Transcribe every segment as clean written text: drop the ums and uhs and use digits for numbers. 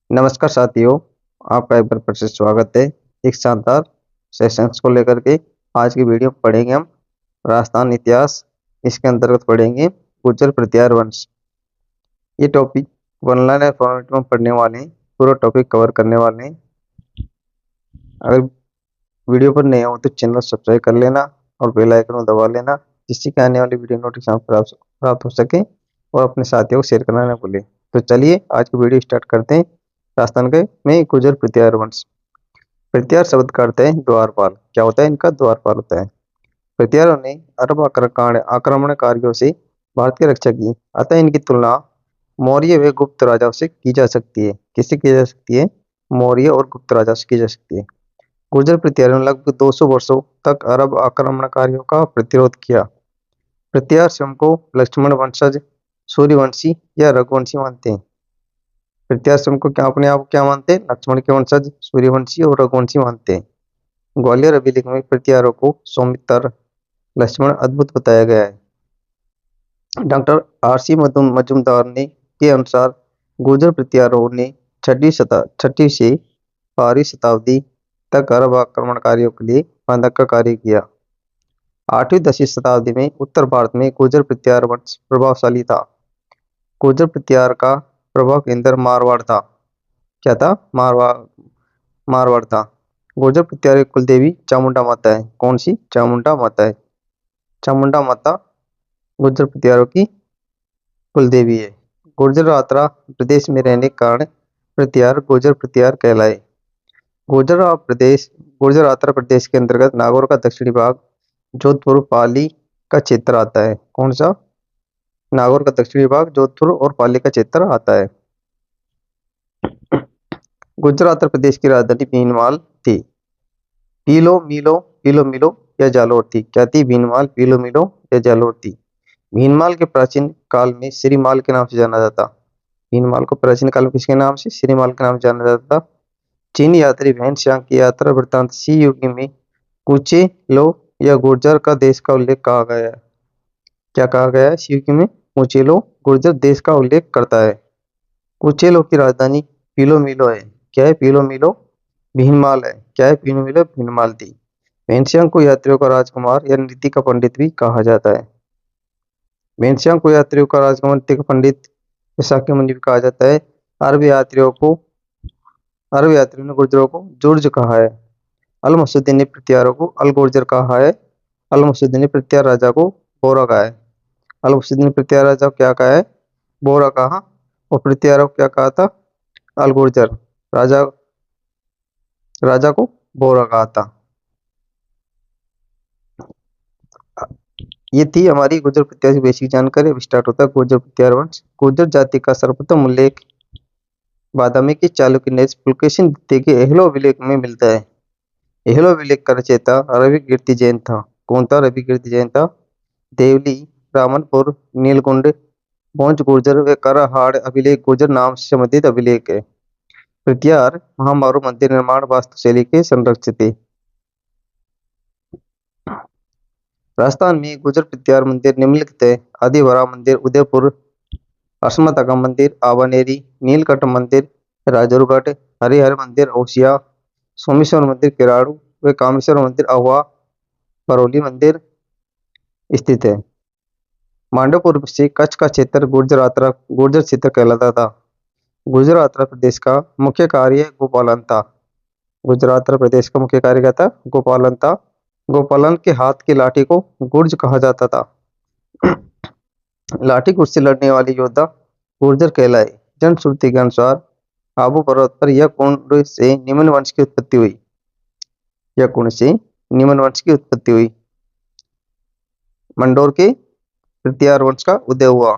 नमस्कार साथियों, आपका एक बार फिर से स्वागत है एक शानदार सेशंस को लेकर के। आज की वीडियो में पढ़ेंगे हम राजस्थान इतिहास। इसके अंतर्गत पढ़ेंगे गुर्जर प्रत्यार वंश। ये टॉपिक ऑनलाइन या फॉर्मेट में पढ़ने वाले हैं, पूरा टॉपिक कवर करने वाले हैं। अगर वीडियो पर नए हो तो चैनल सब्सक्राइब कर लेना और बेल आइकन को दबा लेना, जिससे कि आने वाली वीडियो नोटिफिकेशन प्राप्त हो सके और अपने साथियों को शेयर करना न भूलें। तो चलिए आज की वीडियो स्टार्ट करते हैं। राजस्थान के में गुर्जर प्रत्यार वंश। प्रत्यार शब्द का अर्थ है द्वारपाल। क्या होता है? इनका द्वारपाल होता है। प्रत्यारों ने अरब आक्रमणकारियों से भारत की रक्षा की, अतः इनकी तुलना मौर्य व गुप्त राजाओं से की जा सकती है। किससे की जा सकती है? मौर्य और गुप्त राजाओं से की जा सकती है। गुर्जर प्रत्यारों ने लगभग 200 वर्षों तक अरब आक्रमणकारियों का प्रतिरोध किया। प्रत्यार स्वयं को लक्ष्मण वंशज, सूर्यवंशी या रघुवंशी मानते हैं। प्रत्यार स्वयं को क्या अपने आप को क्या मानते हैं? लक्ष्मण के वंशज, सूर्यवंशी और रघुवंशी मानते हैं। ग्वालियर अभिलेख में प्रत्यारों को सौमित्र, लक्ष्मण अद्भुत बताया गया है। Doctor RC. मजूमदार ने के अनुसार गुर्जर प्रत्यारों ने छठी से 12वीं शताब्दी तक अरब आक्रमणकारियों के लिए बंधक का कार्य किया। 8वीं-10वीं शताब्दी में उत्तर भारत में गुर्जर प्रत्यार वंश प्रभावशाली था। गुर्जर प्रत्यार का प्रभाव केंद्र मारवाड़ था। क्या था? मारवाड़ था। गुर्जर प्रत्यार की कुल देवी चामुंडा माता है। कौन सी? चामुंडा माता है। चामुंडा माता गुर्जर प्रत्यारों की कुल देवी है। गुर्जर प्रदेश में रहने के कारण प्रत्यार गुर्जर प्रत्यार कहलाए। गुर्जर प्रदेश के अंतर्गत नागौर का दक्षिणी भाग, जोधपुर, पाली का क्षेत्र आता है। कौन सा? नागौर का दक्षिणी भाग, जोधपुर और पाली का क्षेत्र आता है। गुजरात प्रदेश की राजधानी भीनमाल थी। पीलो मिलो या जालोर थी। क्या थी? भीनमाल, पीलो मिलो या जालोर थी। भीनमाल के प्राचीन काल में श्रीमाल के नाम से जाना जाता। भीनमाल को प्राचीन काल में किसके नाम से? श्रीमाल के नाम से जाना जाता। चीनी यात्री वैन सियांग की यात्रा वृत्तांत सी युग में कुचे लो या गुर्जर का देश का उल्लेख कहा गया है। क्या कहा गया है? सी युग में कुचेलो गुर्जर देश का उल्लेख करता है। कुचेलो की राजधानी पीलो मिलो है। क्या है? पीलो मिलो भीनमाल है। क्या है? पीलो मिलो भीनमाल थी। वैनसियांग को यात्रियों का राजकुमार या नीति का पंडित भी कहा जाता है। वैनसियांग को यात्रियों का राजकुमार, नीति का पंडित, शाक्य मुनि भी कहा जाता है। अरब यात्रियों ने गुर्जरों को जुर्ज कहा है। अल मसूद्दीन ने प्रत्यारों को अल गुर्जर कहा है। अल मसूद्दीन ने प्रत्यार राजा को बोरा कहा है। अल मसूद्दीन ने प्रत्यार राजा को क्या कहा है? बोरा कहा। और प्रत्यारों को क्या कहा था? अल गुर्जर। राजा राजा को बोरा कहा था। ये थी हमारी गुर्जर प्रत्यार की बेसिक जानकारी। अब स्टार्ट होता है गुर्जर प्रत्यार वंश। गुर्जर जाति का सर्वप्रथम उल्लेख बादामी के चालुक्य ने पुलकेशिन द्वितीय के एहलो अभिलेख में मिलता है। एहलो अभिलेख का रचयिता रवि कीर्ति जैन था। कौन था? रवि कीर्ति जैन था। देवली, ब्राह्मणपुर, नीलकुंड, पौंच गुर्जर व कराहाड़ अभिलेख गुर्जर नाम से संबंधित अभिलेख है। प्रत्यार महामारू मंदिर निर्माण वास्तुशैली के संरक्षित थे। राजस्थान में गुर्जर प्रत्यार मंदिर निम्नलिखित है: आदिवरा मंदिर उदयपुर, असमतका मंदिर आवानेरी, नीलकंठ मंदिर राजूरगढ़, हरिहर मंदिर ओसिया, सोमेश्वर मंदिर किराड़ू व कामेश्वर मंदिर अहुआ बरौली मंदिर स्थित है। मांडवपुर से कच्छ का क्षेत्र गुर्जर क्षेत्र कहलाता था। गुजरात प्रदेश का मुख्य कार्य गोपालन था। गुजरात प्रदेश का मुख्य कार्य क्या था? गोपालन था। गोपालन के हाथ की लाठी को गुर्ज कहा जाता था। लाठी गुर्ज से लड़ने वाले योद्धा गुर्जर कहलाए। जनश्रुति के अनुसार आबू पर्वत पर यह कुंड से निम्न वंश की उत्पत्ति हुई। यह कुंड से निम्न वंश की उत्पत्ति हुई। मंडोर के प्रत्यार वंश का उदय हुआ।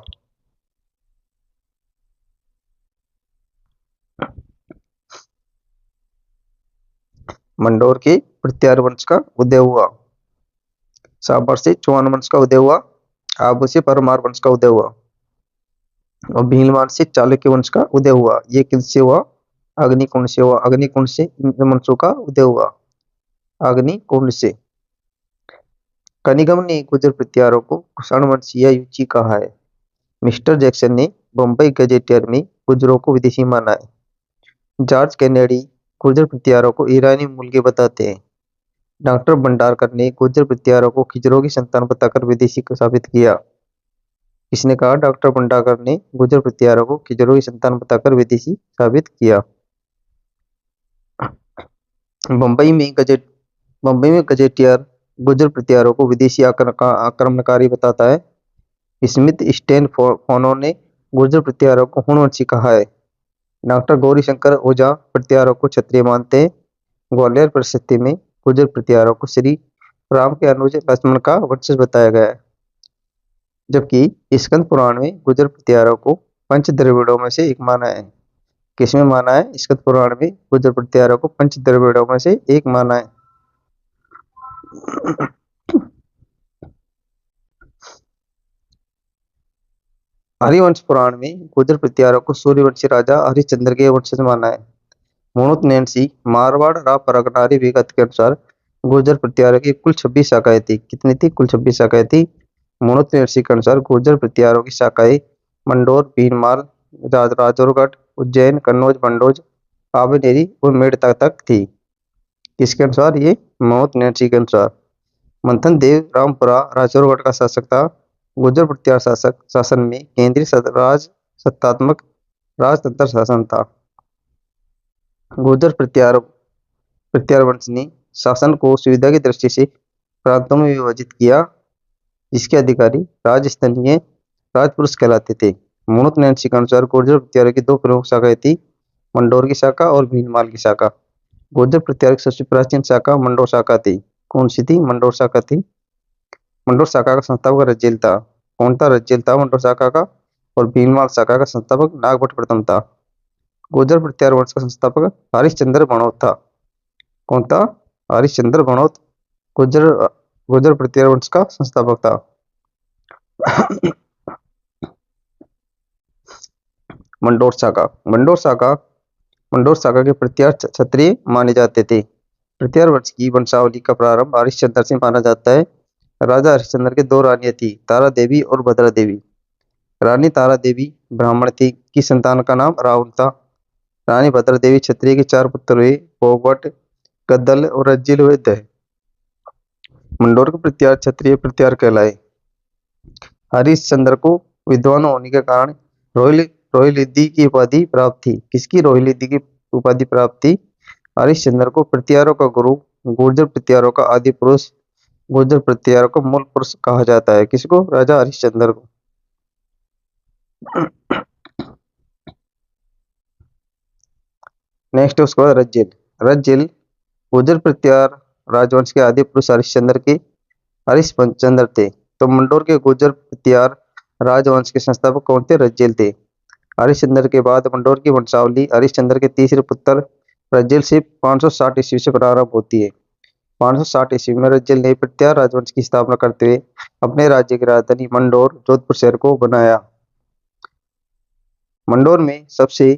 मंडोर के प्रत्यार वंश का उदय हुआ। साबर से चौहान वंश का उदय हुआ। आबू से परमार वंश का उदय हुआ और भीलवान से चालुक्य वंश का उदय हुआ। ये किससे हुआ? अग्निकुंड से हुआ। अग्निकुंड से वंशों का उदय हुआ। अग्निकुंड से। कनिगम ने गुर्जर प्रत्यारों को कुषाण वंशीय युची कहा है। मिस्टर जैक्सन ने बम्बई गजेटियर में गुर्जरों को विदेशी माना है। जॉर्ज केनेडी गुर्जर प्रत्यारों को ईरानी मूल के बताते हैं। डॉक्टर भंडारकर ने गुर्जर प्रत्यारों को खिजरों की संतान बताकर विदेशी साबित किया। किसने कहा? डॉक्टर भंडारकर ने गुर्जर प्रत्यारों को खिजरों की संतान बताकर विदेशी साबित किया। बम्बई में गजेटियर गुर्जर प्रत्यारों को विदेशी आक्रमणकारी बताता है। स्मिथ स्टैनफोर्ड ने गुर्जर प्रत्यारों को हुणवंशी कहा है। डॉक्टर गौरीशंकर ओझा प्रत्यारों को क्षत्रिय मानते हैं। ग्वालियर परिस्थिति में गुर्जर प्रत्यारों को श्री राम के अनुज लक्ष्मण का वंशज बताया गया है। जबकि स्कंद पुराण में गुर्जर प्रत्यारों को पंच द्रविड़ों में से एक माना है। किसमें माना है? स्कंद पुराण में गुर्जर प्रत्यारों को पंच द्रविड़ों में से एक माना है। हरिवंश पुराण में गुर्जर प्रत्यारों को सूर्यवंशी राजा हरिश्चंद्र के वंशज माना है। मुणुत नैन्सी मारवाड़ रा परगनारी विगत के अनुसार गुर्जर प्रत्यारों की कुल 26 शाखाएं थी। कितनी थी? कुल 26 शाखाएं थी। मुणुत नैन्सी के अनुसार गुर्जर प्रत्यारों की शाखाएं मंडोर, बीनमाल, राजौरगढ़, उज्जैन, कन्नौज, मंडोज, आबनेरी और मेड़ता तक थी। किसके अनुसार? ये मुणुत नैन्सी के अनुसार। मंथन देव रामपुरा राजौरगढ़ का शासक था। गुर्जर प्रत्यार शासन में केंद्रीय सत्तात्मक राजतंत्र शासन था। गुर्जर प्रत्यार वंश ने शासन को सुविधा की दृष्टि से प्रांतों में विभाजित किया, जिसके अधिकारी राजस्थानीय राजपुरुष कहलाते थे। मुणुत नैन्सी के अनुसार गुर्जर प्रत्यार की दो प्रमुख शाखाएं थी, मंडोर की शाखा और भीनमाल की शाखा। गुर्जर प्रत्यार की सबसे प्राचीन शाखा मंडोर शाखा थी। कौन सी थी? मंडोर शाखा थी। मंडोर शाखा का संस्थापक रज्जेल था। कौन था? रज्जेल था मंडोर शाखा का। और भीनमाल शाखा का संस्थापक नागभट्ट प्रथम था। गुर्जर प्रत्यार वंश का संस्थापक हरिश्चंद्र भणौत था। कौन था? हरिश्चंद्र भणौत गुर्जर प्रत्यार वंश का संस्थापक था। मंडोर शाखा के प्रत्यार क्षत्रिय माने जाते थे। प्रत्यार वंश की वंशावली का प्रारंभ हरिश्चंद्र से माना जाता है। राजा हरिश्चंद्र के दो रानियां थी, तारा देवी और भद्रा देवी। रानी तारा देवी ब्राह्मण थी की संतान का नाम राहुल था। रानी भद्रा देवी क्षत्रिय के 4 पुत्र हुए, भोगवट, गद्दल और रज्जिल हुए थे। मंडोर के प्रत्यार क्षत्रिय प्रत्यार कहलाए। हरिश्चंद्र को विद्वान होने के कारण रोहिलिद्दी की उपाधि प्राप्त थी। किसकी रोहिलिद्दी की उपाधि प्राप्त थी? हरिश्चंद्र को प्रत्यारों का गुरु, गुर्जर प्रत्यारों का आदि पुरुष, गुर्जर प्रत्यारों का मूल पुरुष कहा जाता है। किसको? राजा हरिश्चंद्र को। नेक्स्ट है उसके बाद रज्जिल गुर्जर प्रत्यार राजवंश के आदि पुरुष हरिश्चंद्र थे। तो मंडोर के गुर्जर प्रत्यार राजवंश के संस्थापक कौन थे? रज्जिल थे। हरिश्चंद्र के बाद मंडोर की वंशावली हरिश्चंद्र के तीसरे पुत्र रज्जिल से 560 ईस्वी से प्रारंभ होती है। 560 ईस्वी में रज्जिल ने प्रत्यार राजवंश की स्थापना करते हुए अपने राज्य की राजधानी मंडोर जोधपुर शहर को बनाया। मंडोर में सबसे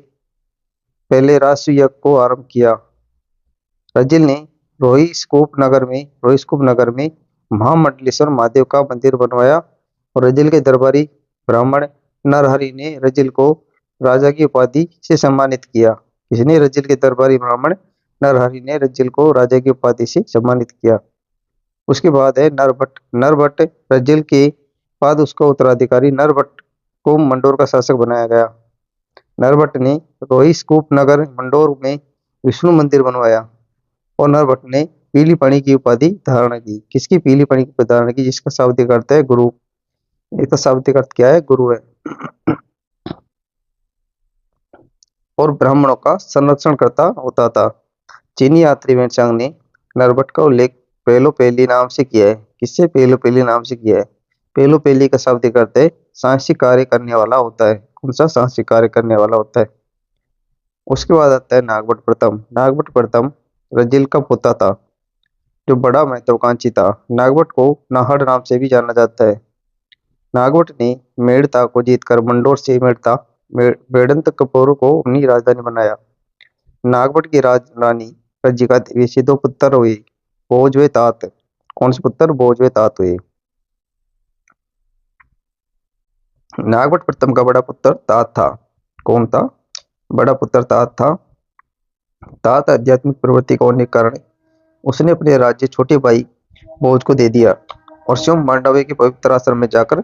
पहले राष्ट्रीय यज्ञ को आरंभ किया। रज्जिल ने रोहिस्कूप नगर में महामंडलेश्वर महादेव का मंदिर बनवाया और रज्जिल के दरबारी ब्राह्मण नरहरि ने रज्जिल को राजा की उपाधि से सम्मानित किया। किसने? रज्जिल के दरबारी ब्राह्मण नरहरि ने रज्जिल को राजा की उपाधि से सम्मानित किया। उसके बाद है नरभट्ट रज्जिल के बाद उसका उत्तराधिकारी नरभट्ट को मंडोर का शासक बनाया गया। नरभट्ट ने रोहिस्कूप नगर मंडोर में विष्णु मंदिर बनवाया और नरभट्ट ने पीली पानी की उपाधि धारण की। किसकी पीली पानी की उपाधि धारण की? जिसका शाब्दिक अर्थ है गुरु। इसका शाब्दिक अर्थ क्या है? गुरु है। और ब्राह्मणों का संरक्षण करता होता था। चीनी यात्री वेनसांग ने नरभट्ट का उल्लेख पेलोपेली नाम से किया है। किससे? पेलोपेली नाम से किया है। पेलोपेली का शाब्दिक अर्थ है साहसिक कार्य करने वाला होता है। कौन सा? साहसिक कार्य करने वाला होता है। उसके बाद आता है नागभट्ट प्रथम। नागभट्ट प्रथम रज्जिल का पोता था जो बड़ा महत्वाकांक्षी था। नागभट्ट को नाहड़ नाम से भी जाना जाता है। नागभट्ट ने मेड़ता को जीतकर मंडोर से बेड़ंत कपूर को अपनी राजधानी बनाया। नागभट्ट की रानी रज्जिका देवी से 2 पुत्र हुए, भोज व तात। कौन से पुत्र? भोज व तात हुए। नागभट्ट प्रथम का बड़ा पुत्र तात था। कौन था? बड़ा पुत्र तात था। तात आध्यात्मिक प्रवृत्ति का होने के कारण उसने अपने राज्य छोटे भाई भोज को दे दिया और स्वयं मांडवे के पवित्र आश्रम में जाकर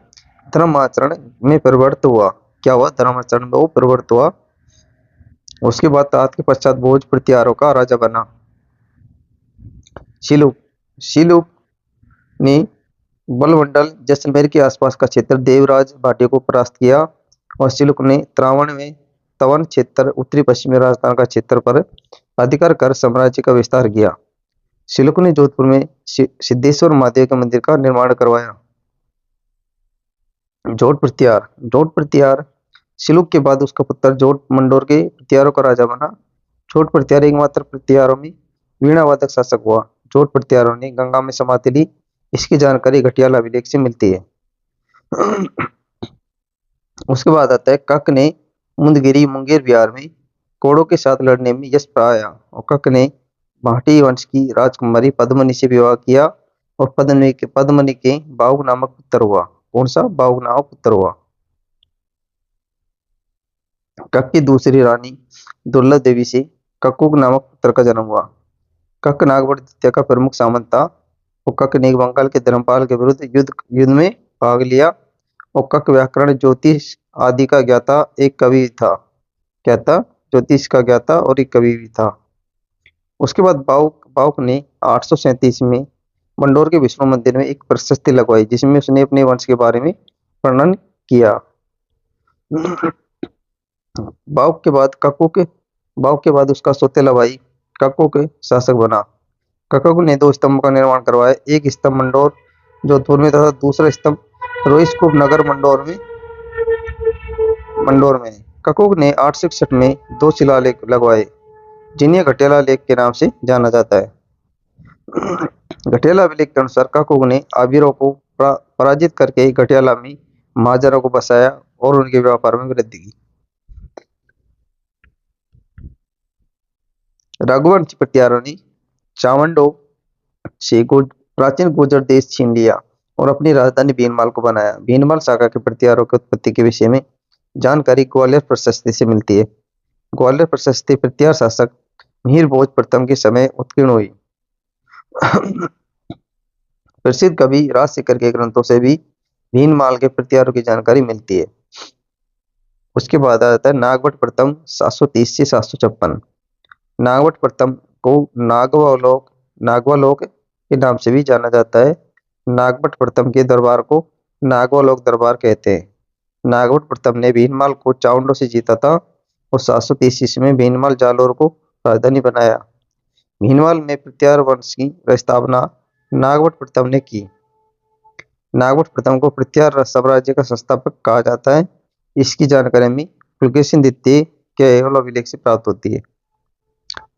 धर्म आचरण में परिवर्तित हुआ। क्या हुआ? धर्म आचरण में वो परिवर्तित हुआ। उसके बाद तात के पश्चात भोज प्रत्यारों का राजा बना शिलुक। शिलुक ने बलमंडल जैसलमेर के आसपास का क्षेत्र देवराज भाटियों को परास्त किया और शिलुक ने त्रावण में तवन क्षेत्र उत्तरी पश्चिमी राजस्थान का क्षेत्र पर अधिकार कर साम्राज्य का विस्तार किया। शिलुक ने जोधपुर में सिद्धेश्वर महादेव के मंदिर का निर्माण करवाया। जोट प्रत्यार। जोट प्रत्यार शिलुक के बाद उसका पुत्र जोट मंडोर के प्रत्यारों का राजा बना। जोट प्रत्यार एकमात्र प्रत्यारों में वीणावादक शासक हुआ। जोट प्रत्यारों ने गंगा में समाधि ली। इसकी जानकारी घटियाल अभिलेख से मिलती है। उसके बाद आता है कक ने मुंदगिरी मुंगेर बिहार में कोड़ों के साथ लड़ने में यश पाया और कक ने भाटी वंश की राजकुमारी पद्मनी से विवाह किया और पद्मनी के बाहुक नामक पुत्र हुआ। कौन सा? बाहुक नामक पुत्र हुआ। कक की दूसरी रानी दुर्लभ देवी से ककुक नामक पुत्र का जन्म हुआ। कक नागवट द्वितीय का प्रमुख सामंत था और कक ने बंगाल के धर्मपाल के विरुद्ध युद्ध में भाग लिया और कक व्याकरण ज्योतिष आदि का ज्ञाता एक कवि था। क्या था? ज्योतिष का ज्ञाता और एक कवि भी था। उसके बाद बाहुक ने 837 में मंडोर के विष्णु मंदिर में एक प्रशस्ति लगवाई जिसमें उसने अपने वंश के बारे में वर्णन किया। बाहुक के बाद उसका सौतेला भाई ककुक शासक बना। ककुक ने 2 स्तंभों का निर्माण करवाया। एक स्तंभ मंडोर जोधपुर में तथा दूसरा स्तंभ रोहिस्कूप नगर मंडोर में। ककुक ने 861 में 2 शिलालेख लगवाए जिन्हें घटियाला लेख के नाम से जाना जाता है। घटियाला अभिलेख के अनुसार ककुक ने आबिरों को पराजित करके घटियाला में महाजनों को बसाया और उनके व्यापार में वृद्धि की। रघुवंश प्रत्यारों ने चावंडो से प्राचीन गुर्जर देश छीन लिया और अपनी राजधानी भीनमाल को बनाया। भीनमाल शाखा के प्रत्यारों की उत्पत्ति के विषय में जानकारी ग्वालियर प्रशस्ति से मिलती है। ग्वालियर प्रशस्ति प्रत्यार शासक मीर भोज प्रथम के समय उत्कीर्ण हुई। प्रसिद्ध कवि राजशेखर के ग्रंथों से भी भीनमाल के प्रत्यारों की जानकारी मिलती है। उसके बाद आता है नागवट प्रथम 730 से 756। नागवट प्रथम को नागवालोक के नाम से भी जाना जाता है। नागवट प्रथम के दरबार को नागवालोक दरबार कहते हैं। नागवट प्रथम ने भीनमाल को चावंडों से जीता था और 730 ईस्वी में भीनमाल जालोर को राजधानी बनाया। भीनमाल में प्रत्यार वंश की स्थापना नागवट प्रथम ने की। नागवट प्रथम को प्रत्यार साम्राज्य का संस्थापक कहा जाता है। इसकी जानकारी में पुलकेशिन द्वितीय के अभिलेख से प्राप्त होती है।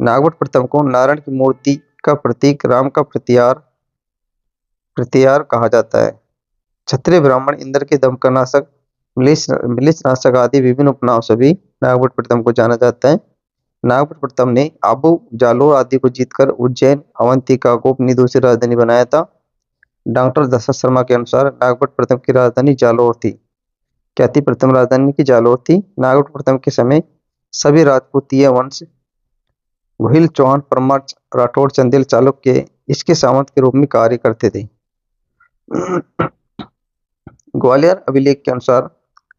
नागवट प्रथम को नारायण की मूर्ति का प्रतीक राम का प्रत्यार कहा जाता है। क्षत्रिय ब्राह्मण इंद्र के दमकनाशक मिलिचनाशक आदि विभिन्न उपनामों से भी नागवट प्रथम को जाना जाता है। नागवट प्रथम ने आबू जालोर आदि को जीतकर उज्जैन अवंतिका को अपनी दूसरी राजधानी बनाया था। डॉक्टर दशरथ शर्मा के अनुसार नागवट प्रथम की राजधानी जालोर थी। क्या थी? प्रथम राजधानी की जालोर थी। नागवट प्रथम के समय सभी राजपूतीय वंश गोहिल चौहान परमार राठौड़ चंदेल चालुक्य इसके सामंत के रूप में कार्य करते थे। ग्वालियर अभिलेख के अनुसार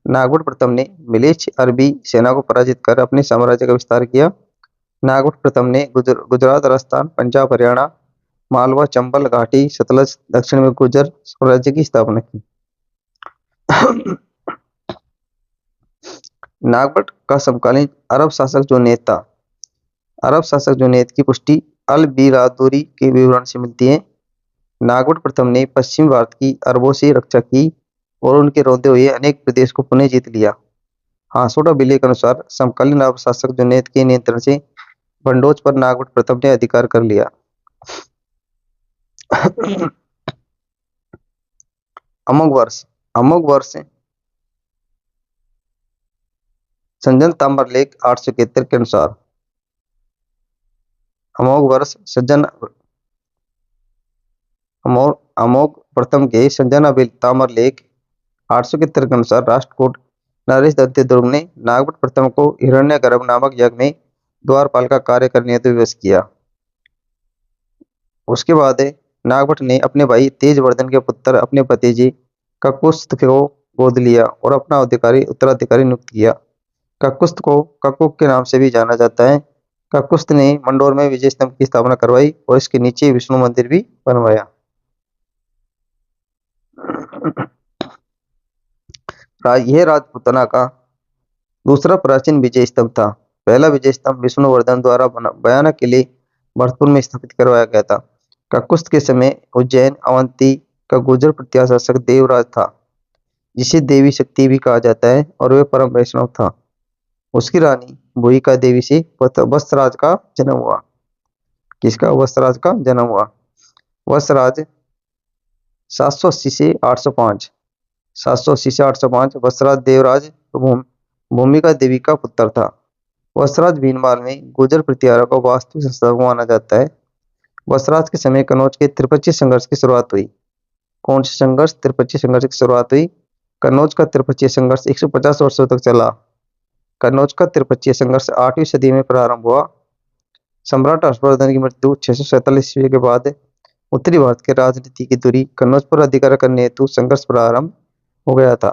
नागवट प्रथम ने मिलेच्छ अरबी सेना को पराजित कर अपने साम्राज्य का विस्तार किया। नागवट प्रथम ने गुजरात राजस्थान पंजाब हरियाणा मालवा चंबल घाटी सतलज दक्षिण में गुर्जर साम्राज्य की स्थापना की। नागवट का समकालीन अरब शासक जुनैद की पुष्टि अल बिरादुरी के विवरण से मिलती है। नागवट प्रथम ने पश्चिम भारत की अरबों से रक्षा की और उनके रौंदे हुए अनेक प्रदेश को पुनः जीत लिया। हांसोट अभिलेख के अनुसार समकालीन अरब शासक जुनैद के नियंत्रण से भंडोज पर नागवट प्रथम ने अधिकार कर लिया। अमोघ वर्ष संजन ताम्रलेख 871 के अनुसार अमोघ प्रथम के संजन ताम्रलेख 871 के अनुसार राष्ट्रकूट नरेश दत्त दुर्ग ने नागवट प्रथम को हिरण्यगर्भ नामक यज्ञ में द्वारपाल का कार्य करने हेतु विवश किया। उसके बाद नागभट्ट ने अपने भाई तेजवर्धन के पुत्र अपने भतीजी ककुस्थ को गोद लिया और अपना उत्तराधिकारी नियुक्त किया। ककुस्थ को ककुक के नाम से भी जाना जाता है। ककुस्थ ने मंडोर में विजय स्तंभ की स्थापना करवाई और इसके नीचे विष्णु मंदिर भी बनवाया। यह राजपूताना का दूसरा प्राचीन विजय स्तंभ था। पहला विजय स्तंभ विष्णुवर्धन द्वारा भयानक किले भरतपुर में स्थापित करवाया गया था। ककुस्थ के समय उज्जैन अवंती का गुर्जर प्रतिहार शासक देवराज था, जिसे देवी शक्ति भी कहा जाता है, और वह परम वैष्णव था। उसकी रानी भूमिका देवी से वत्सराज का जन्म हुआ। किसका? वत्सराज का जन्म हुआ। वत्सराज 780 से 805 780 से 805 वत्सराज देवराज भूमिका देवी का पुत्र था। वत्सराज भीनमाल में गुर्जर प्रतिहारों का वास्तविक संस्थापक माना जाता है। वत्सराज के समय कन्नौज के त्रिपक्षीय संघर्ष की शुरुआत हुई। कौन से संघर्ष? त्रिपक्षीय संघर्ष की शुरुआत हुई। कन्नौज का त्रिपक्षीय संघर्ष 150 वर्षों तक चला। कन्नौज का त्रिपक्षीय संघर्ष 8वीं सदी में प्रारंभ हुआ। सम्राट हर्षवर्धन की मृत्यु 647 ईस्वी के बाद उत्तरी भारत के राजनीति की दूरी कन्नौज पर अधिकार करने हेतु संघर्ष प्रारंभ हो गया था।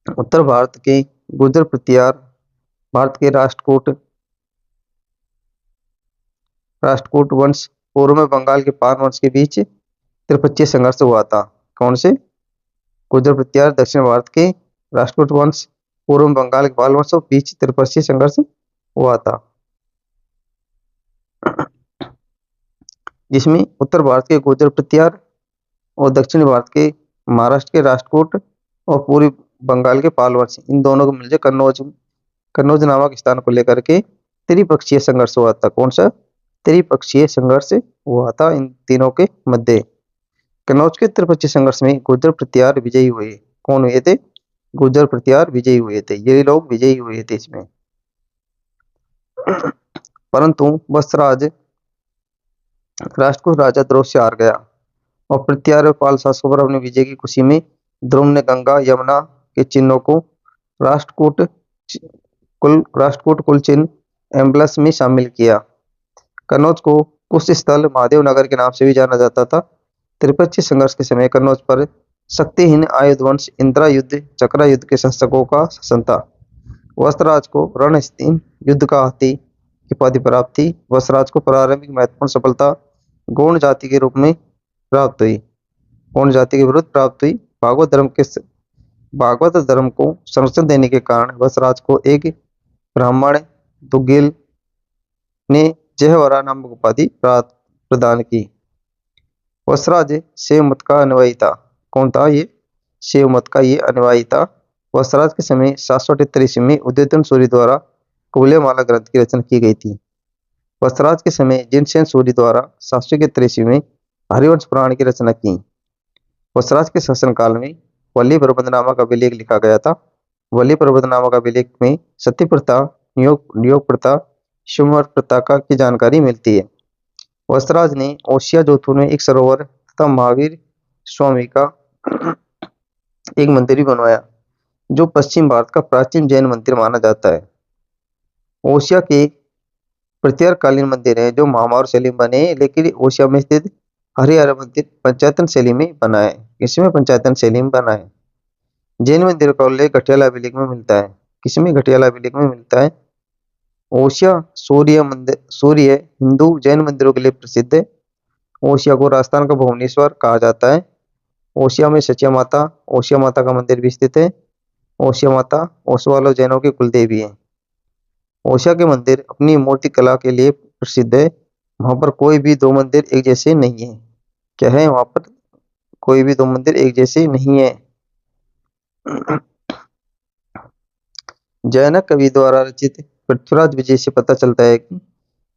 उत्तर भारत के गुर्जर प्रतिहार भारत के राष्ट्रकूट वंश पूर्व में बंगाल के पान वंश के बीच त्रिपक्षीय संघर्ष हुआ था। कौन से? गुर्जर प्रतिहार दक्षिण भारत के राष्ट्रकूट वंश पूर्व में बंगाल के पाल वंश के बीच त्रिपक्षीय संघर्ष हुआ था, जिसमें उत्तर भारत के गुर्जर प्रतिहार और दक्षिण भारत के महाराष्ट्र के राष्ट्रकूट और पूर्वी बंगाल के पाल वंश, इन दोनों को मिलकर कन्नौज नामक स्थान को लेकर के त्रिपक्षीय संघर्ष हुआ था। कौन सा? त्रिपक्षीय संघर्ष हुआ था इन तीनों के मध्य। कन्नौज के त्रिपक्षीय संघर्ष में गुर्जर प्रतिहार विजयी हुए। कौन हुए थे? गुर्जर प्रतिहार विजयी हुए थे। ये लोग विजयी हुए थे इसमें। परंतु वत्सराज राष्ट्रकूट राजा ध्रुव से हार गया और प्रतिहार पाल शासकों पर अपनी विजय की खुशी में ध्रुव ने गंगा यमुना के चिन्हों को राष्ट्रकूट कुल चिन्ह एम्बलस में शामिल किया। कन्नौज को कुश स्थल महादेव नगर के नाम से भी जाना जाता था। त्रिपक्षीय संघर्ष के समय कन्नौज पर शक्तिहीन आयुध वंश इंदिरा युद्ध चक्रा युद्ध के शासकों का शासन था। वत्सराज को रणस्थीन युद्ध का हाथी की उपाधि प्राप्त थी। वत्सराज को प्रारंभिक महत्वपूर्ण सफलता गौड़ जाति के रूप में प्राप्त हुई। गौड़ जाति के विरुद्ध प्राप्त हुई। भागवत धर्म को संरक्षण देने के कारण वत्सराज को एक ब्राह्मण दुग्गिल ने जयवरा नामक उपाधि प्रदान की। वत्सराज शैव मत का अनुयायी था। कौन था ये? शैव मत का ये अनुयायी था। वत्सराज के समय 778 ईस्वी में उदयन सूर्य द्वारा कुवलयमाला ग्रंथ की रचना की गई थी। वत्सराज के समय जिनसेन सूर्य द्वारा 771 ईस्वी में हरिवंश पुराण की रचना की। वत्सराज के शासनकाल में वल्ली प्रबंध नामक अभिलेख लिखा गया था। वल्ली प्रबंध नामक अभिलेख में सती प्रथा, नियोग प्रथा, शुमर प्रथा की जानकारी मिलती है। वत्सराज ने ओसिया जोधपुर में एक सरोवर तथा महावीर स्वामी का एक मंदिर भी बनवाया, जो पश्चिम भारत का प्राचीन जैन मंदिर माना जाता है। ओसिया के प्रतिहारकालीन मंदिर है जो महामार शैली में बने, लेकिन ओसिया में स्थित हरिहर मंदिर पंचायतन शैली में बना है। किसमें? पंचायतन शैली में बना है। जैन मंदिर का उल्लेख घटियाला अभिलेख में मिलता है। किसमें? घटियाला अभिलेख में मिलता है। ओसिया सूर्य हिंदू जैन मंदिरों के लिए प्रसिद्ध है। ओसिया को राजस्थान का भुवनेश्वर कहा जाता है। ओसिया में सचिया माता, ओसिया माता का मंदिर भी स्थित है। ओसिया माता ओसवालो जैनों की कुलदेवी है। ओसिया के मंदिर अपनी मूर्ति कला के लिए प्रसिद्ध है। वहां पर कोई भी दो मंदिर एक जैसे नहीं है। क्या है? वहां पर कोई भी दो मंदिर एक जैसे नहीं है। जैन कवि द्वारा रचित पृथ्वीराज विजय से पता चलता है कि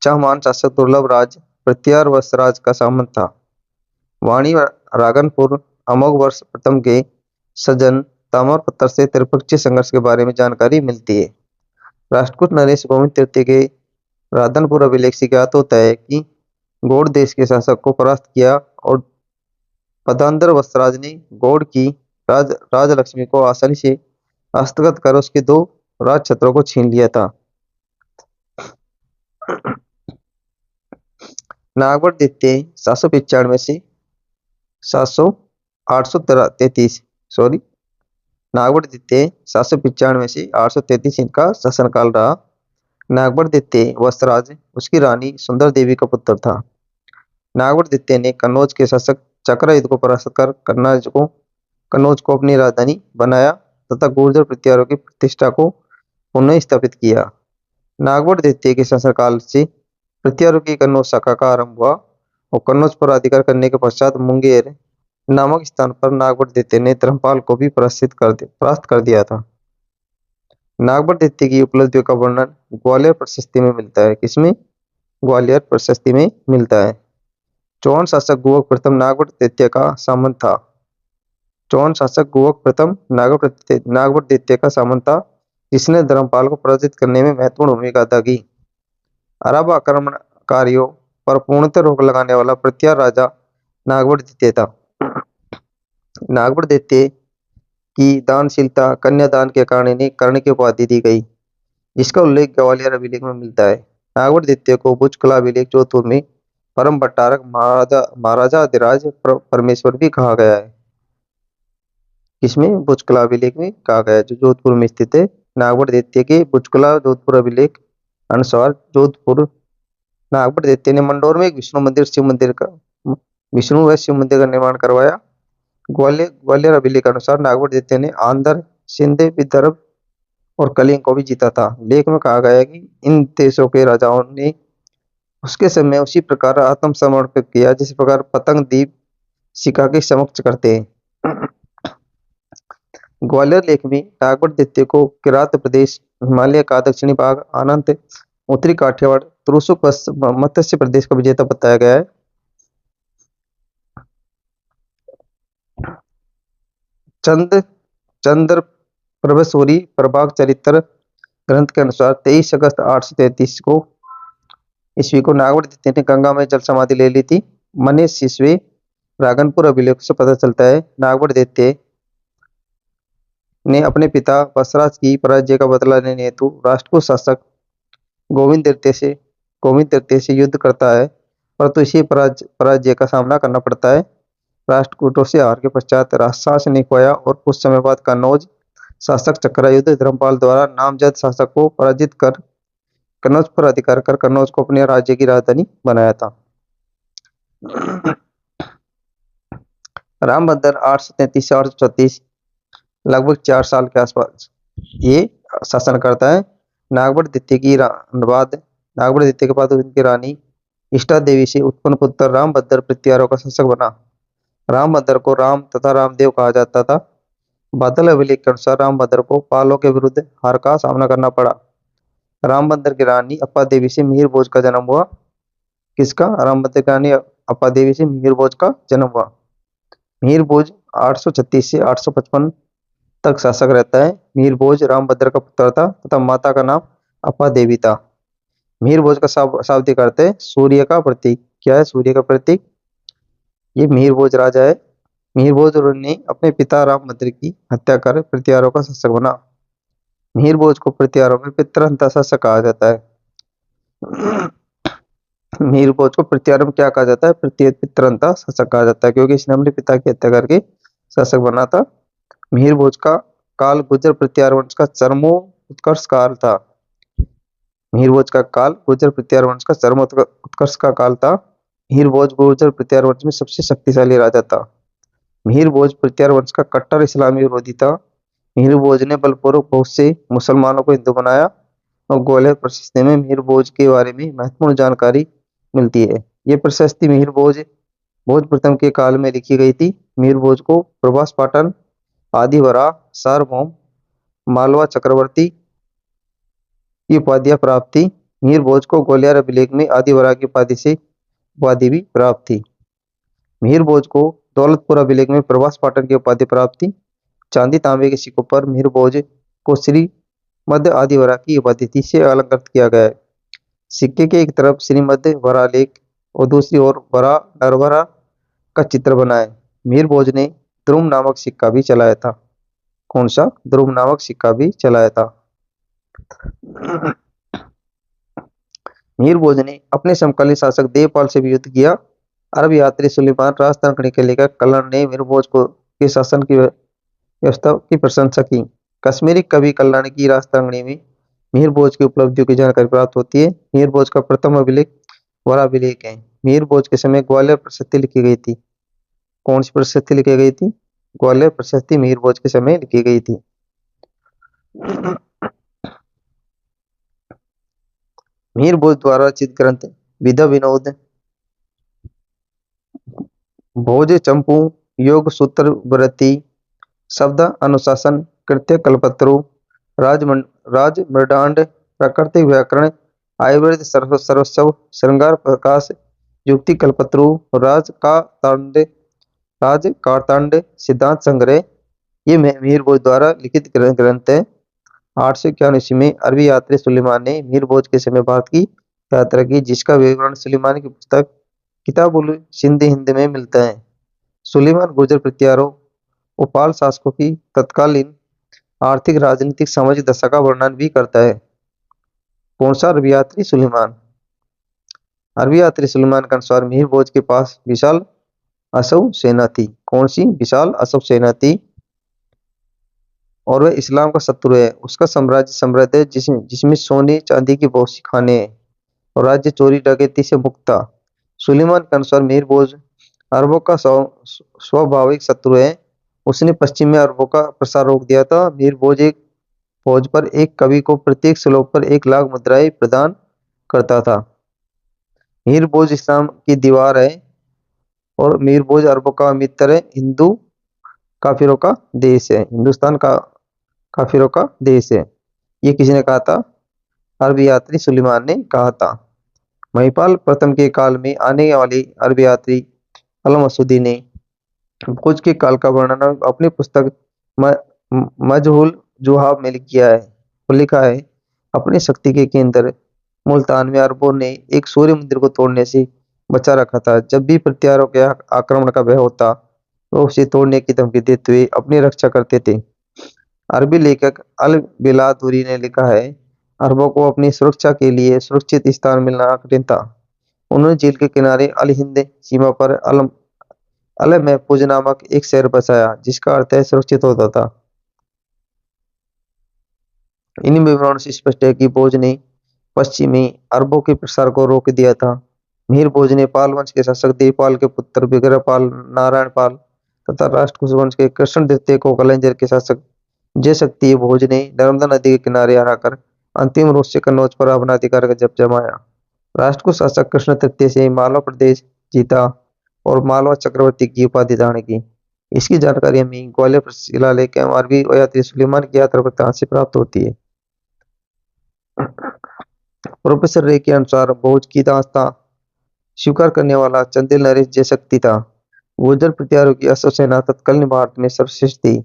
चाहमान शासक दुर्लभ राज प्रतिहार वत्सराज का सामंत था। वाणी रागनपुर अमोघ वर्ष प्रथम के सज्जन ताम्र पत्र से त्रिपक्षीय संघर्ष के बारे में जानकारी मिलती है। राष्ट्रकूट नरेश गोविंद तृतीय के राधनपुर अभिलेख से ज्ञात होता है कि गौड़ देश के शासक को परास्त किया और पदांधर वत्सराज ने गौड़ की राजलक्ष्मी को आसानी से हस्तगत कर उसके दो राज छत्रों को छीन लिया था। नागवर द्वितीय 795 से 833 सॉरी नागवर द्वितीय 795 से 833 इनका शासनकाल रहा। नागवर द्वितीय वत्सराज उसकी रानी सुंदर देवी का पुत्र था। नागवर द्वितीय ने कन्नौज के शासक चक्रयुध को परास्त कर कन्नौज को अपनी राजधानी बनाया तथा गुर्जर प्रतिहारों की प्रतिष्ठा को पुनः स्थापित किया। नागवर द्वितीय के शासनकाल से प्रतिहारों की कन्नौज शाखा का आरंभ हुआ और कन्नौज पर अधिकार करने के पश्चात मुंगेर नामक स्थान पर नागवर द्वितीय ने धर्मपाल को भी परास्त कर दिया था। नागवर द्वितीय की उपलब्धियों का वर्णन ग्वालियर प्रशस्ति में मिलता है। किसमें? ग्वालियर प्रशस्ति में मिलता है। चौहान शासक गुहक प्रथम नागवर द्वितीय का सामंत था। चौहान शासक गुहक प्रथम नागवर द्वितीय का सामंत था, जिसने धर्मपाल को पराजित करने में महत्वपूर्ण भूमिका अदा की। अरब आक्रमणकारियों पर पूर्णतः रोक लगाने वाला प्रतिहार राजा नागवर द्वितीय था। नागवर द्वितीय की दानशीलता कन्यादान के कारण इन्हें कर्ण की उपाधि दी गई, जिसका उल्लेख ग्वालियर अभिलेख में मिलता है। नागवर द्वितीय को बुजकला अभिलेख जोधपुर में परम भट्टारक महाराजा अधिराज परमेश्वर भी कहा गया है। किसमें? बुजकला अभिलेख में कहा गया है, जो जोधपुर में स्थित है। नागवर द्वितीय के बुजकला जोधपुर अभिलेख अनुसार जोधपुर नागवर द्वितीय ने मंडोर में एक विष्णु व शिव मंदिर का निर्माण करवाया। ग्वालियर अभिलेख के अनुसार नागवर द्वितीय ने आंध्र, सिंध, विदर्भ और कलिंग को भी जीता था। लेख में कहा गया है कि इन देशों के राजाओं ने उसके समय उसी प्रकार आत्मसमर्पण किया जिस प्रकार पतंग द्वीप शिका के समक्ष करते हैं। ग्वालियर लेख में नागवर द्वितीय को किरात प्रदेश, हिमालय का दक्षिणी भाग, अनंत, उत्तरी काठियावाड़, तुरुसुक मत्स्य प्रदेश का विजेता बताया गया है। चंद्र प्रभसूरी प्रभाग चरित्र ग्रंथ के अनुसार 23 अगस्त 833 को ईस्वी को नागवर द्वितीय ने गंगा में जल समाधि ले ली थी। मनीष ईस्वी रागनपुर अभिलेख से पता चलता है नागवर द्वितीय ने अपने पिता वत्सराज की पराजय का बदला लेने हेतु राष्ट्रकूट शासक गोविंद तृतीय से युद्ध करता है, परंतु इसी पराजय का सामना करना पड़ता है। राष्ट्रकूटों से हार के पश्चात राजशासन नहीं पाया और कुछ समय बाद कन्नौज शासक चक्रयुध धर्मपाल द्वारा नामजद शासक को पराजित कर कन्नौज पर अधिकार कर कन्नौज को अपने राज्य की राजधानी बनाया था। रामभद्र 833 से 834 लगभग 4 साल के आसपास ये शासन करता है। नागवर द्वितीय के बाद उनकी रानी इष्टा देवी से उत्पन्न पुत्र रामभद्र प्रतिहारों का शासक बना। रामभद्र को राम तथा रामदेव कहा जाता था। बादल अभिलेख के अनुसार रामभद्र को पालों के विरुद्ध हार का सामना करना पड़ा। रामभद्र की रानी अप्पा देवी से मिहिर भोज का जन्म हुआ। किसका? रामभद्र की रानी अप्पा देवी से मिहिर भोज का जन्म हुआ। मिहिर भोज 836 से 855 तक शासक रहता है। मिहिर भोज रामभद्र का पुत्र था तथा माता का नाम अप्पा देवी था। मिहिर भोज का शाब्दिक अर्थ है सूर्य का प्रतीक। क्या है सूर्य का प्रतीक? ये मिहिर भोज राजा है। मिहिर भोज ने अपने पिता रामभद्र की हत्या कर प्रतिहारों का शासक बना। मिहिर भोज को प्रतिहारों में पितृहंता शासक कहा जाता है। मिहिर भोज को प्रतिहारों में क्या कहा जाता है? पितृहंता शासक कहा जाता है, क्योंकि इसने अपने पिता की हत्या करके शासक बना था। मिहिर भोज का काल गुर्जर प्रतिहार वंश का चरमोत्कर्ष काल था। मिहिर भोज का काल गुर्जर प्रतिहार वंश का चरमोत्कर्ष का काल था। मिहिर भोज गुर्जर प्रतिहार वंश में सबसे शक्तिशाली राजा था। मिहिर भोज प्रतिहार वंश का कट्टर इस्लामी विरोधी था। मिहिर भोज ने बलपूर्वक बहुत से मुसलमानों को हिंदू बनाया और ग्वालियर प्रशस्ति में मिहिर भोज के बारे में महत्वपूर्ण जानकारी मिलती है। ये प्रशस्ति मिहिर भोज प्रथम के काल में लिखी गई थी। मिहिर भोज को प्रभास पाटन, आदिवरा, सार्वभौम, मालवा चक्रवर्ती की उपाधियां प्राप्त थी। मिहिर भोज को ग्वालियर अभिलेख में आदिवरा की उपाधि भी प्राप्त थी। मिहिर भोज को दौलतपुर अभिलेख में प्रभास पाटन की उपाधि प्राप्त थी। चांदी तांबे के सिक्कों पर मिहिर भोज को श्री मध्य आदिवरा की उपाधि थी से अलंकृत किया गया है। सिक्के के एक तरफ श्रीमद वरा लेख और दूसरी ओर वरा नरवरा का चित्र बना है। मिहिर भोज ने ध्रुव नामक सिक्का भी चलाया था। कौन सा? ध्रुव नामक सिक्का भी चलाया था। मीर भोज ने अपने समकालीन शासक देवपाल से भी युद्ध किया। अरब यात्री सुलेमान राजतंत्र के लेकर कल्हण ने मीर भोज को के शासन की व्यवस्था की प्रशंसा की। कश्मीरी कवि कल्याण की राजतंगणी में मीर भोज की उपलब्धियों की जानकारी प्राप्त होती है। मीर भोज का प्रथम अभिलेख वरा अभिलेख है। मीर भोज के समय ग्वालियर प्रशस्ति लिखी गई थी। कौन सी प्रशस्ति लिखी गई थी? ग्वालियर प्रशस्ति मीर भोज के समय लिखी गई थी। मीर भोज द्वारा रचित ग्रंथ विधा विनोद, भोज चंपू, योग सूत्र व्रति, शब्द अनुशासन, कृत्य कल्पत्रु, राज मृडांड, प्राकृतिक व्याकरण, आयुर्वेद सर्वस्व, श्रृंगार प्रकाश, युक्ति कल्पत्रु, राज कारतांड, सिद्धांत संग्रह। ये मीर भोज द्वारा लिखित ग्रंथ है। 851 ईस्वी में अरबी यात्री सुलेमान ने मीर भोज के समय भारत की यात्रा की, जिसका विवरण सुलेमान की पुस्तक किताबुल सिंध हिंद में मिलता है। सुलेमान गुर्जर प्रत्यारों और पाल शासकों की तत्कालीन आर्थिक, राजनीतिक, सामाजिक दशा का वर्णन भी करता है। कौन सा अरबी यात्री सुलेमान? अरबी यात्री सुलेमान के अनुसार मीर भोज के पास विशाल अश्व सेना थी। कौन सी? विशाल अश्व सेना थी और वह इस्लाम का शत्रु है। उसका साम्राज्य समृद्ध है, जिसमें सोने चांदी की बहुत सी खाने हैं और राज्य चोरी डकैती से मुक्त था। सुलेमान के अनुसार मीर भोज अरबों का स्वाभाविक शत्रु है। उसने पश्चिम में अरबों का प्रसार रोक दिया था। मीर भोज पर एक कवि को प्रत्येक श्लोक पर 1 लाख मुद्राएं प्रदान करता था। मीर भोज इस्लाम की दीवार है और मीर भोज अरबों का मित्र है। हिंदू काफिरों का देश है। हिंदुस्तान का काफिरों का देश है। ये किसने कहा था? अरबी यात्री सुलेमान ने कहा था। महिपाल प्रथम के काल में आने वाले अरबी यात्री अल मसूदी ने भोज के काल का वर्णन अपनी पुस्तक मजहुल जुहाब में किया है। वो लिखा है, अपनी शक्ति के केंद्र मुल्तान में अरबों ने एक सूर्य मंदिर को तोड़ने से बचा रखा था। जब भी प्रत्यारों के आक्रमण का भय होता, वो उसे तोड़ने की धमकी देते हुए अपनी रक्षा करते थे। अरबी लेखक अल बिलादुरी ने लिखा है, अरबों को अपनी सुरक्षा के लिए सुरक्षित स्थान मिलना कठिन था। उन्होंने झील के किनारे अल हिंद सीमा पर अल महफूज नामक एक शहर बसाया, जिसका अर्थ है सुरक्षित होता था। इन विवरणों से स्पष्ट है कि भोज ने पश्चिमी अरबों के प्रसार को रोक दिया था। मीर भोज ने पाल वंश के शासक देवपाल के पुत्र विग्रहपाल, नारायण पाल तथा राष्ट्रकूट वंश के कृष्ण द्वितीय को कलंजर के शासक जयशक्ति भोज ने नर्मदा नदी के किनारे हराकर अंतिम रूप से कन्नौज पर अपना अधिकार का जब जमाया। राष्ट्रकूट शासक कृष्ण तृतीय से मालवा प्रदेश जीता और मालवा चक्रवर्ती की उपाधि धारण की। इसकी जानकारी हमें ग्वालियर शिलालेख एवं अरबी यात्री सुलेमान की यात्रा वृत्तांत से प्राप्त होती है। प्रोफेसर रे के अनुसार भोज की दास्तां स्वीकार करने वाला चंदेल नरेश जयशक्ति था। गुर्जर प्रत्यारों की अश्व सेना तत्कालीन भारत में सर्वश्रेष्ठ थी।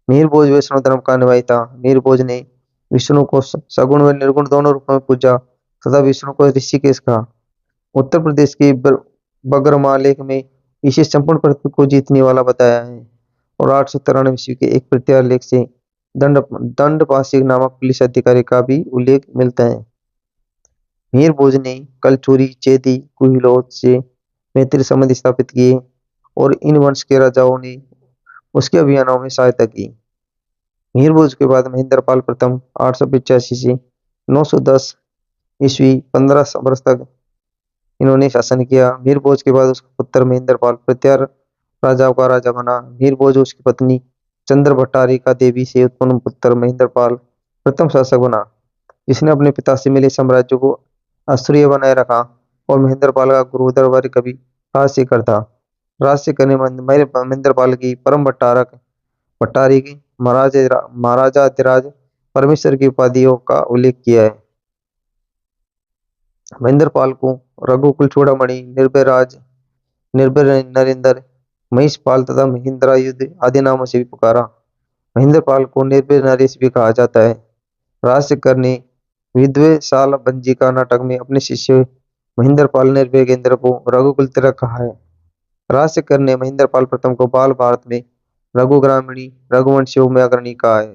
मीर भोज वैष्णव धर्म का अनुयायी था। मीर भोज ने विष्णु को सगुण व निर्गुण दोनों रूपों में पूजा तथा विष्णु को ऋषिकेश कहा। उत्तर प्रदेश के बगरमा लेख में इसे संपूर्ण पृथ्वी को जीतने वाला बताया है और 893 ईस्वी के एक प्रत्यार लेख से दंडपासी नामक पुलिस अधिकारी का भी उल्लेख मिलता है। मीर भोज ने कलचुरी, चेदी, कुहिलोत से मैत्री संबंध स्थापित किए और इन वंश के राजाओं ने उसके अभियानों में सहायता की। मीर भोज के बाद महेंद्रपाल प्रथम 885 से 910 ईस्वी 15 वर्ष तक इन्होंने शासन किया। मीर भोज के बाद उसका पुत्र महेंद्रपाल प्रत्यार राजाओं का राजा बना। मीर भोज उसकी पत्नी चंद्र भट्टारिका देवी से उत्पन्न पुत्र महेंद्रपाल प्रथम शासक बना, जिसने अपने पिता से मिले साम्राज्य को अस्तुरीय बनाए रखा और महेंद्रपाल का गुरु दरबारी कवि राजशेखर था। राजशेखर ने महेंद्रपाल की परम भट्टारी की महाराजाधिराज परमेश्वर की उपाधियों का उल्लेख किया है। महेंद्रपाल को रघुकुल चूड़ामणि, निर्भय नरेंद्र, महेशपाल तथा महेंद्रायुध आदि नामों से भी पुकारा। महेंद्रपाल को निर्भय नरेश भी कहा जाता है। राजशेखर ने विधवे साल बंजिका नाटक में अपने शिष्य महेंद्रपाल निर्भयेंद्र को रघुकुल तिलक कहा है। राजशेखर ने महेंद्रपाल प्रथम को बाल भारत में रघुग्रामीणी, रघुवंशियों में अग्रणी कहा है।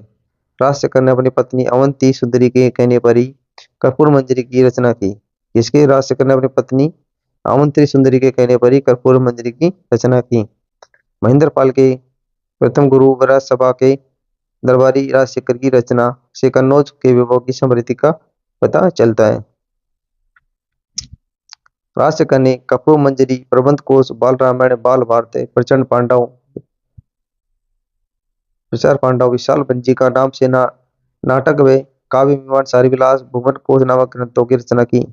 राजशेखर ने अपनी पत्नी अवंती सुंदरी के कहने पर ही कर्पूर मंजरी की रचना की। इसके राजशेखर ने अपनी पत्नी अवंती सुंदरी के कहने पर ही कर्पूर मंजरी की रचना की। महेंद्र पाल के प्रथम गुरु विराट सभा के दरबारी राजशेखर की रचना से कन्नौज के विभव की समृद्धि का पता चलता है। राजशेखर ने कर्पूर मंजरी, प्रबंध कोश, बाल रामायण, बाल भारत, प्रचंड पांडव, विचार पांडव, विशाल भंजी का नाम से नाटक व काव्य विमान, सारी विलास, भुवन कोश नामक ग्रंथों की रचना की।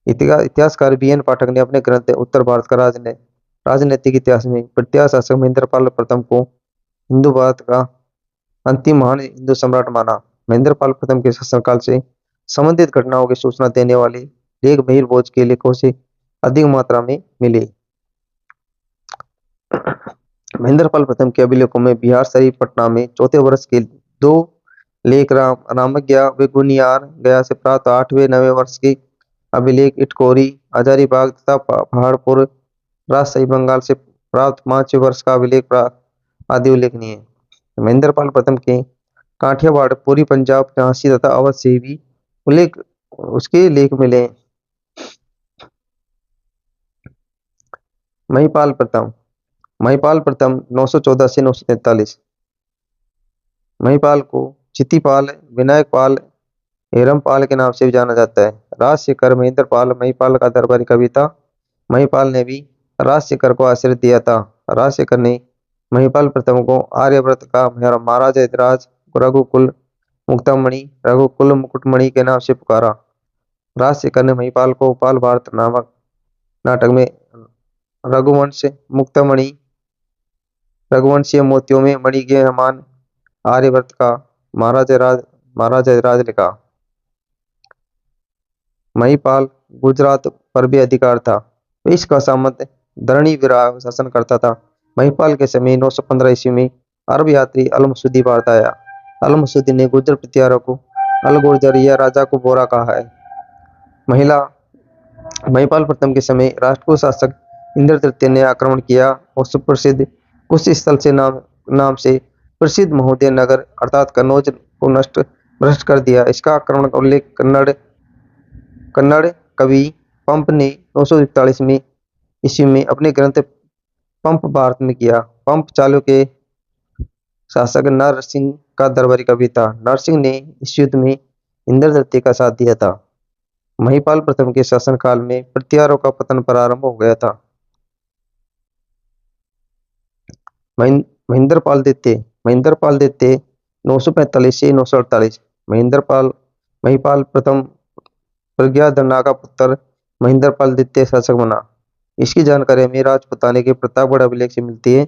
इतिहासकार BN पाठक ने अपने ग्रंथ उत्तर भारत का राजनीतिक इतिहास में प्रत्यार शासक महेंद्रपाल प्रथम को हिंदू भारत का अंतिम महान हिंदू सम्राट माना। महेंद्रपाल प्रथम के शासनकाल से संबंधित घटनाओं की सूचना देने वाले लेख बहिर भोज के लेखों से अधिक मात्रा में मिले। महेंद्रपाल प्रथम के अभिलेखों में बिहार शरीफ पटना में चौथे वर्ष के 2 लेख, रामज्ञा व गुनियार गया से प्राप्त 8वें 9वें वर्ष के अभिलेख, इटकोरी, हजारीबाग तथा पहाड़पुर राजशाही बंगाल से प्राप्त 5वें वर्ष का अभिलेख आदि उल्लेखनीय है। महेंद्रपाल प्रथम के काठियावाड़, पूरी पंजाब, झांसी तथा अवध से भी उल्लेख उसके लेख मिले। महिपाल प्रथम 914 से 943। महिपाल को चितिपाल, विनायकपाल, हेरमपाल के नाम से भी जाना जाता है। राजशेखर महेंद्रपाल महिपाल का दरबारी कवि था। महिपाल ने भी राजशेखर को आश्रय दिया था। राजशेखर ने महिपाल प्रथम को आर्यव्रत का महाराज अधिराज, रघुकुल मुक्तामणि, रघुकुल मुकुटमणि के नाम से पुकारा। राजशेखर ने महिपाल को बाल भारत नामक नाटक में रघुवंश मुक्तामणि, रघुवंशीय मोतियों में मणि के समान आर्यव्रत का महाराज राज लिखा। महिपाल गुजरात पर भी अधिकार था। इसका सामंत धरणी विराग शासन करता था। महिपाल के समय 915 ईस्वी में अरब यात्री अल-मसूदी भारत आया। अल-मसूदी ने गुर्जर प्रतिहारों को अल-गुर्जर या राजा को बोरा कहा है। महिपाल प्रथम के समय राष्ट्रकूट शासक इंद्र तृतीय ने आक्रमण किया और सुप्रसिद्ध कुश स्थल से नाम से प्रसिद्ध महोदय नगर अर्थात कन्नौज को भ्रष्ट कर दिया। इसका आक्रमण का उल्लेख कन्नड़ कवि पंप ने 941 में ईस्वी में अपने ग्रंथ पंप भारत में किया। पंप चालुक्य के शासक नरसिंह का दरबारी कवि था। नरसिंह ने इस युद्ध में इंद्र तृतीय का साथ दिया था। महिपाल प्रथम के शासनकाल में प्रतिहारों का पतन प्रारंभ हो गया था। महेंद्रपाल द्वितीय 945 से 948। महिपाल प्रथम प्रज्ञाधना का पुत्र महेंद्रपाल द्वितीय शासक बना। इसकी जानकारी हमें राजपुताने के प्रतापगढ़ अभिलेख से मिलती है।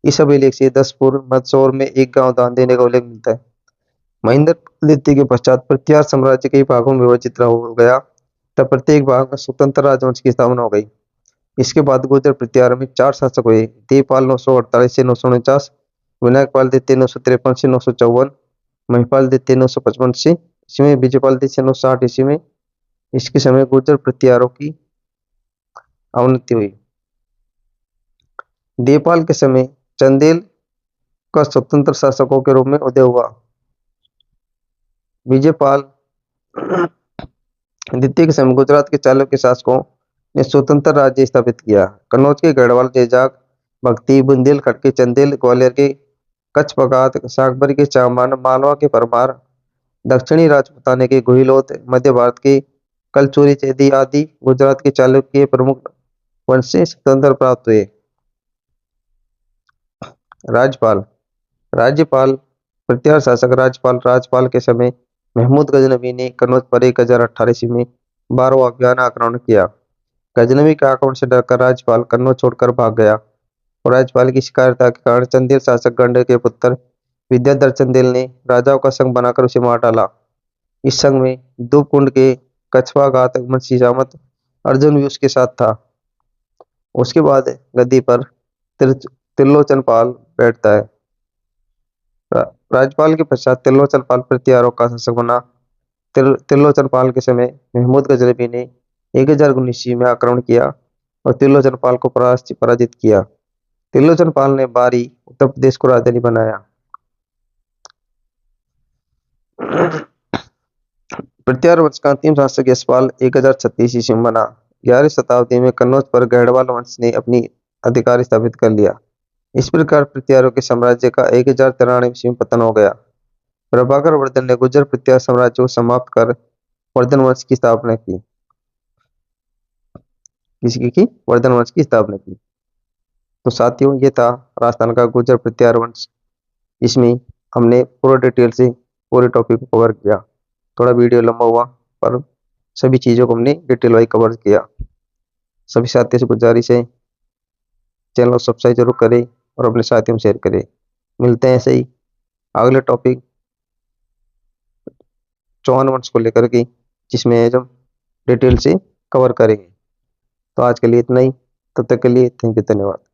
इस अभिलेख से दसपुर मंदसौर में एक गांव दान देने का उल्लेख मिलता है। महेंद्रपाल द्वितीय के पश्चात प्रतिहार साम्राज्य कई भागों में विभाजित हो गया, तब प्रत्येक भाग में स्वतंत्र राजवंश की स्थापना हो गई। इसके बाद गुर्जर प्रतिहार में 4 शासक हुए। देवपाल 948 से 949, विनायकपाल द्वितीय 953 से 954, महिपाल द्वितीय 955 से इसमें, विजयपाल द्वितीय 960 ईस्वी में। इसके समय गुर्जर प्रतिहारों की अवनति हुई। देवपाल के समय चंदेल का स्वतंत्र शासकों के रूप में उदय हुआ। विजयपाल द्वितीय के समय गुजरात के चालुक्य शासकों ने स्वतंत्र राज्य स्थापित किया। कन्नौज के गढ़वाल, जेजाग, भक्ति, बुंदेलखंड के चंदेल, ग्वालियर के कच्छ पगात, सागबर के चामान, मालवा के परमार, दक्षिणी राजपुताने के गुहिलोत, मध्य भारत के कलचुरी चेदी आदि गुजरात के चालुक्य प्रमुख वंश से स्वतंत्र प्राप्त हुए। राज्यपाल प्रतिहार शासक राजपाल के समय महमूद गजनवी ने कन्नौज पर 1018 ईस्वी में 12वां अभियान आक्रमण किया। गजनवी के आक्रमण से डरकर राज्यपाल कन्नौज छोड़कर भाग गया और राज्यपाल की शिकायत के कारण चंदेल शासक गंड के पुत्र विद्याधर चंदेल ने राजाओं का संघ बनाकर उसे मार डाला। इस संघ में दूबकुंड के कछवा घात मुंशी जामत अर्जुन भी उसके साथ था। उसके बाद गद्दी पर त्रिलोचन पाल बैठता है। राज्यपाल के पश्चात त्रिलोचन पाल प्रतिहारों का शासक बना। त्रिलोचन पाल के समय महमूद गजनवी ने 1019 ईस्वी में आक्रमण किया और त्रिलोचन पाल को पराजित किया। त्रिलोचन पाल ने बारी उत्तर प्रदेश को राजधानी बनाया। प्रत्यार वंश का अंतिम शासक यशपाल 1036 ईस्वी में बना। 11वीं शताब्दी में कन्नौज पर गढ़वाल वंश ने अपनी अधिकार स्थापित कर लिया। इस प्रकार प्रत्यारों के साम्राज्य का 1093 ईस्वी में पतन हो गया। प्रभाकर वर्धन ने गुर्जर प्रत्यार साम्राज्य को समाप्त कर वर्धन वंश की स्थापना की। किसकी की? वर्धन वंश की स्थापना की। तो साथियों, ये था राजस्थान का गुर्जर प्रत्यार वंश। इसमें हमने पूरा डिटेल से पूरे टॉपिक को कवर किया। थोड़ा वीडियो लंबा हुआ पर सभी चीजों को हमने डिटेल वाइज कवर किया। सभी साथियों से गुजारिश है, चैनल को सब्सक्राइब जरूर करें और अपने साथियों में शेयर करें। मिलते हैं ऐसे ही अगले टॉपिक चौहान वंश को लेकर के, जिसमें हम डिटेल से कवर करेंगे। तो आज के लिए इतना ही। तब तक के लिए थैंक यू, धन्यवाद।